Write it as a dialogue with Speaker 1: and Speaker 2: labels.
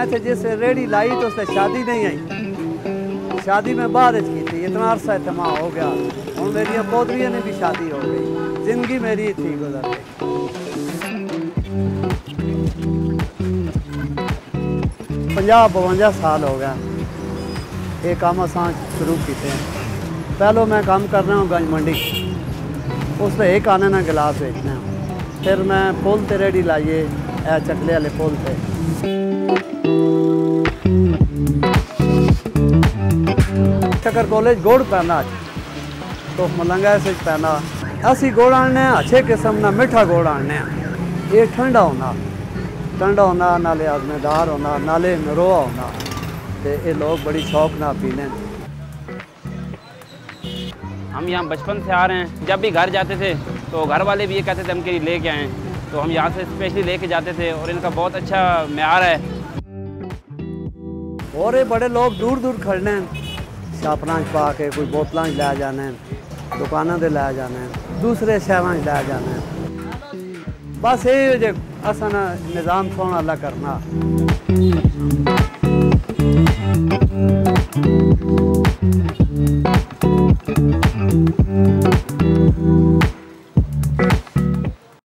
Speaker 1: मैं तो जिस रेडी लाई तो उससे शादी नहीं आई, शादी में बाद की थी, इतना अरसा इतमा हो गया। और मेरी पोतरियों ने भी शादी हो गई, जिंदगी मेरी थी गुजर गई। 50-52 साल हो गया ये काम असां शुरू किए हैं। पहलो मैं काम कर रहा हूँ गंज मंडी, उस पर एक आने ना गिलास बेचना, फिर मैं पुल ते रेडी लाइए चकले वाले पुल पे। शकर कॉलेज गुड़ पैना तो मलंगा से पैना, असी गुड़ आने अच्छे किस्म ना मिठा गुड़ आने, ये ठंडा होना नाले आजमेदार होना नाले नरोआ होना, तो ये लोग बड़ी शौक ना पीने।
Speaker 2: हम यहाँ बचपन से आ रहे हैं, जब भी घर जाते थे तो घर वाले भी ये कहते थे हम के लिए लेके आएँ, तो हम यहाँ से स्पेशली लेके जाते थे और इनका बहुत अच्छा म्यार है।
Speaker 1: और ये बड़े लोग दूर दूर खड़ने हैं, छापना पा के कोई बोतलों लै जाने, दुकानों से लै जाने, दूसरे शहरों लै जाने। बस ये जो असा निज़ाम सोना अल्लाह करना।